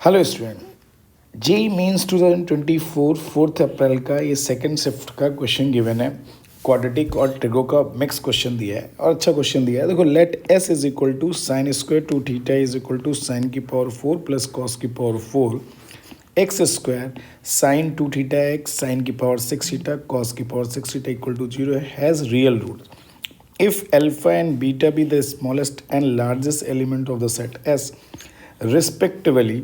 Hello student, JEE Mains 2024 4 April का ये second shift का क्वेश्चन गिवन है। क्वाड्रेटिक और ट्रिगो का मिक्स क्वेश्चन दिया है और अच्छा क्वेश्चन दिया है। देखो, let S is equal to sine square two theta is equal to sine की पावर 4 प्लस कॉस की power 4 x square sine two theta x sine की पावर 6 थीटा कॉस की power 6 theta equal to 0 has real root if alpha and beta be the smallest and largest element of the set S respectively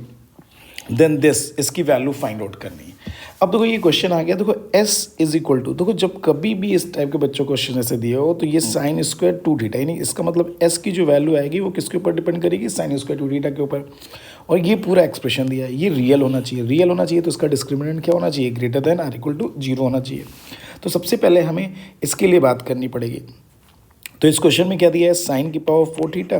then this इसकी value find out करनी है। अब देखो ये question आ गया। देखो S is equal to, देखो जब कभी भी इस टाइप के बच्चों को क्वेश्चन ऐसे दिए हो तो ये साइन स्क्वायर टू थीटा, यानी इसका मतलब S की जो वैल्यू आएगी वो किसके ऊपर डिपेंड करेगी, साइन स्क्वायर टू थीटा के ऊपर। और ये पूरा एक्सप्रेशन दिया है, ये रियल होना चाहिए। रियल होना चाहिए तो इसका डिस्क्रिमिनेंट क्या होना चाहिए, greater than or equal to 0 होना चाहिए। तो सबसे पहले हमें इसके लिए बात करनी पड़ेगी। तो इस क्वेश्चन में क्या दिया है, साइन की पावर 4 थीटा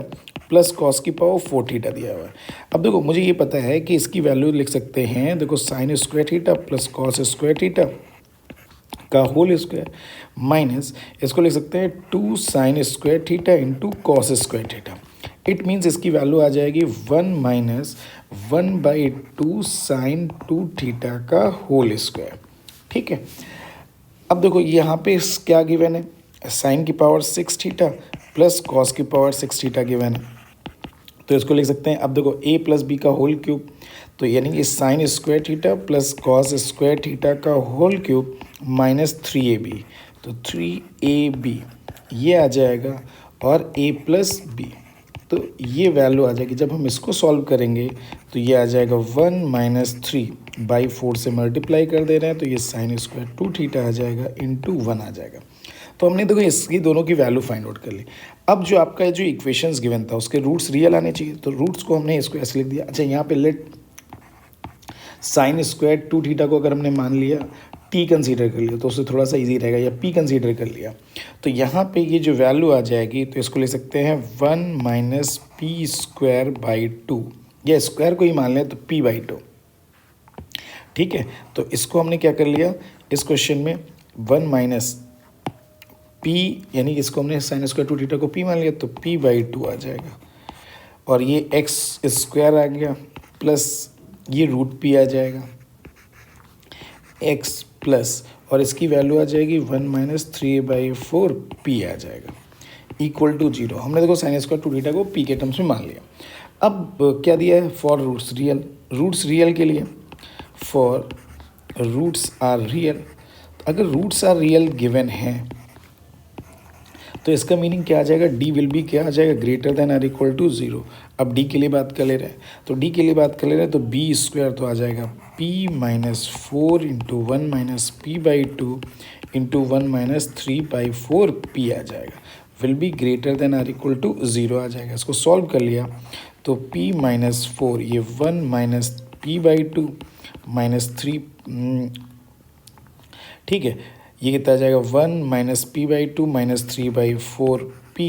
प्लस कॉस की पावर 4 थीटा दिया हुआ है। अब देखो मुझे ये पता है कि इसकी वैल्यू लिख सकते हैं, देखो sine square theta plus cos square theta का होल स्क्वायर माइनस इसको लिख सकते हैं 2 sine square theta into cos square theta. It means इसकी वैल्यू आ जाएगी 1 माइनस 1/2 साइन 2 थीटा का होल स्क्वायर। ठीक है, अब देखो यहाँ पे क्या गिवन है, साइन की पावर 6 थीटा प्लस कॉस की पावर 6 थीटा गिवन है। तो इसको लिख सकते हैं, अब देखो a प्लस बी का होल क्यूब, तो यानी कि sine square theta plus cos square theta का होल क्यूब माइनस 3ab, तो 3ab ये आ जाएगा और a प्लस बी, तो ये वैल्यू आ जाएगी। जब हम इसको सॉल्व करेंगे तो ये आ जाएगा 1 माइनस 3/4 से मल्टीप्लाई कर दे रहे हैं, तो ये साइन स्क्वायर 2 थीटा आ जाएगा इंटू 1 आ जाएगा। तो हमने देखो इसकी दोनों की वैल्यू फाइंड आउट कर ली। अब जो आपका जो इक्वेशंस गिवन था उसके रूट्स रियल आने चाहिए, तो रूट्स को हमने इसको ऐसे लिख दिया। अच्छा, यहाँ पे लेट साइन स्क्वायर 2 थीटा को अगर हमने मान लिया टी कंसीडर कर लिया तो उससे थोड़ा सा इजी रहेगा, या पी कंसीडर कर लिया तो यहाँ पे ये जो वैल्यू आ जाएगी तो इसको ले सकते हैं 1 माइनस पी स्क्वायर बाई 2, या स्क्वायर को ही मान लें तो p बाई 2। ठीक है, तो इसको हमने क्या कर लिया इस क्वेश्चन में 1 माइनस p, यानी इसको हमने साइन स्क्वायर 2 थीटा को p मान लिया तो p बाई 2 आ जाएगा, और ये x स्क्वायर आ गया प्लस ये रूट p आ जाएगा x प्लस, और इसकी वैल्यू आ जाएगी 1 माइनस 3/4 p आ जाएगा इक्वल टू 0। हमने देखो साइन स्क्वायर 2 थीटा को p के टर्म्स में मान लिया। अब क्या दिया है, for roots real, roots real के लिए फॉर रूट्स आर रियल, अगर रूट्स आर रियल गिवन हैं तो इसका मीनिंग क्या आ जाएगा, d विल बी क्या आ जाएगा, greater than or equal to 0। अब d के लिए बात कर ले रहे हैं, तो d के लिए बात कर ले रहे हैं तो b स्क्वायर तो आ जाएगा p minus 4 into 1 minus p by 2 into 1 minus 3/4 p आ जाएगा, will be greater than or equal to 0 आ जाएगा। इसको सॉल्व कर लिया तो p माइनस 4 ये 1 माइनस p बाई 2 माइनस 3, ठीक है, ये कितना आ जाएगा 1 minus p by 2 minus 3/4 p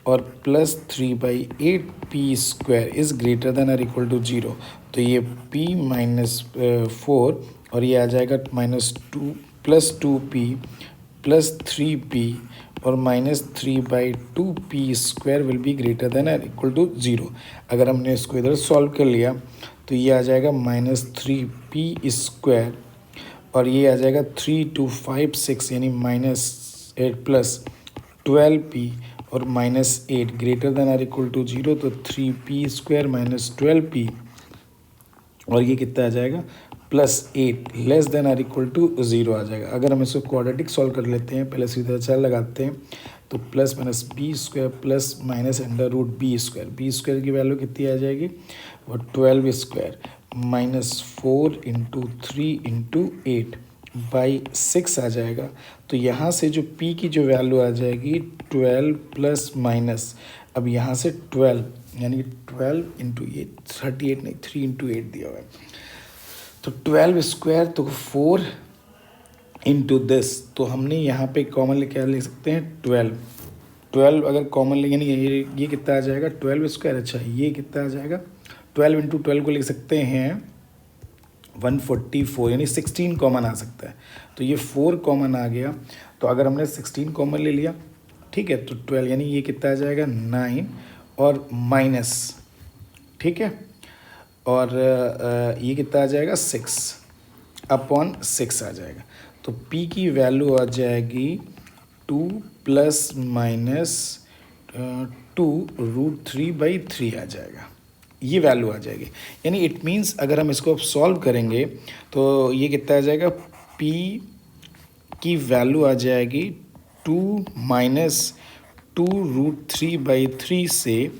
और plus 3/8 p square is greater than or equal to 0। तो ये p माइनस 4 और ये आ जाएगा minus 2 plus 2p plus 3p और minus 3/2 p square will be greater than or equal to 0। अगर हमने इसको इधर सॉल्व कर लिया तो ये आ जाएगा माइनस 3p स्क्वायर और ये आ जाएगा 3 2 5 6 यानी माइनस 8 प्लस 12p और minus 8 greater than or equal to 0, तो 3p स्क्वायर माइनस 12p और ये कितना आ जाएगा plus 8 less than or equal to 0 आ जाएगा। अगर हम इसको क्वाड्रेटिक सॉल्व कर लेते हैं, पहले सीधा चार लगाते हैं तो plus minus B square plus minus under root B square की वैल्यू कितनी आ जाएगी, वो 12 square minus 4 into 3 into 8 by 6 आ जाएगा। तो यहाँ से जो p की जो वैल्यू आ जाएगी 12 प्लस माइनस, अब यहाँ से 12 यानी 12 इंटू 8 38 नहीं 3 इंटू 8 दिया हुआ है, तो 12 स्क्वायर तो 4 इंटू दिस, तो हमने यहाँ पे कॉमन क्या ले सकते हैं 12 अगर कॉमन ले, यानी ये कितना आ जाएगा 12 स्क्वायर। अच्छा, ये कितना आ जाएगा 12 इंटू 12 को लिख सकते हैं 144, यानी 16 कॉमन आ सकता है, तो ये 4 कॉमन आ गया। तो अगर हमने 16 कॉमन ले लिया, ठीक है, तो 12 यानी ये कितना आ जाएगा 9 और माइनस, ठीक है, और ये कितना आ जाएगा 6/6 आ जाएगा। तो p की वैल्यू आ जाएगी 2 ± 2√3/3 आ जाएगा, ये वैल्यू आ जाएगी। यानी इट मीन्स अगर हम इसको सॉल्व करेंगे तो ये कितना आ जाएगा, p की वैल्यू आ जाएगी 2 − 2√3/3 से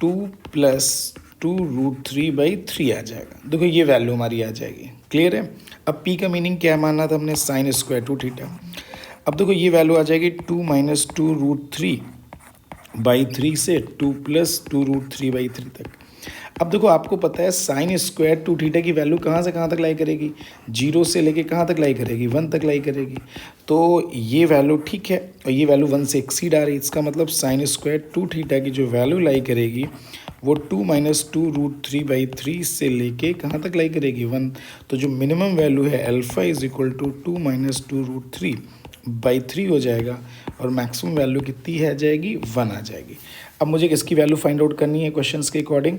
2 + 2√3/3 आ जाएगा। देखो ये वैल्यू हमारी आ जाएगी, क्लियर है। अब p का मीनिंग क्या माना था हमने, sin²2θ। अब देखो ये वैल्यू आ जाएगी 2 − 2√3/3 से 2 + 2√3/3 तक। अब देखो आपको पता है sin²2θ की वैल्यू कहाँ से कहाँ तक लाई करेगी, 0 से लेके कहाँ तक लाई करेगी, 1 तक लाई करेगी। तो ये वैल्यू ठीक है और ये वैल्यू 1 से एक्सीड आ रही है, इसका मतलब sin²2θ की जो वैल्यू लाई करेगी वो 2 − 2√3/3 से लेके कहाँ तक लाई करेगी, 1। तो जो मिनिमम वैल्यू है अल्फा = 2 − 2√3/3 हो जाएगा और मैक्सिमम वैल्यू कितनी है आ जाएगी, 1 आ जाएगी। अब मुझे किसकी वैल्यू फाइंड आउट करनी है क्वेश्चंस के अकॉर्डिंग,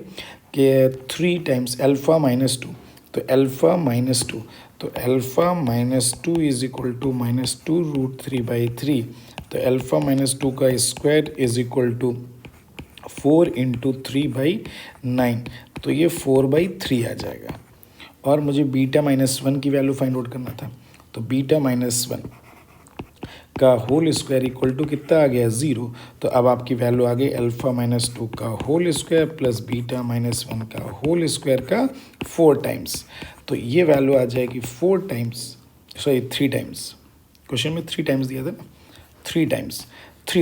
कि 3 टाइम्स अल्फ़ा - 2, तो अल्फ़ा - 2, तो अल्फ़ा - 2 = -2√3/3, तो अल्फ़ा - 2 का स्क्वायर = 4 × 3/9, तो ये 4/3 आ जाएगा। और मुझे बीटा -1 की वैल्यू फाइंड आउट करना था, तो बीटा -1 का होल स्क्वायर इक्वल टू कितना आ गया, 0। तो अब आपकी वैल्यू आ गई अल्फ़ा - 2 का होल स्क्वायर प्लस बीटा -1 का होल स्क्वायर का 4 टाइम्स। तो ये वैल्यू आ जाएगी 4 टाइम्स, सॉरी 3 टाइम्स, क्वेश्चन में 3 टाइम्स दिया था ना, 3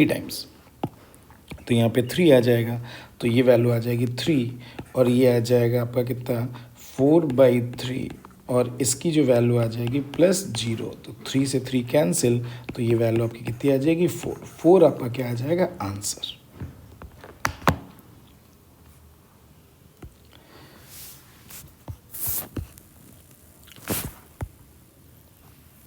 टाइम्स, तो यहाँ पे 3 आ जाएगा। तो ये वैल्यू आ जाएगी 3 और ये आ जाएगा आपका कितना, 4/3, और इसकी जो वैल्यू आ जाएगी +0। तो 3 से 3 कैंसिल, तो ये वैल्यू आपकी कितनी आ जाएगी, 4 आपका क्या आ जाएगा आंसर।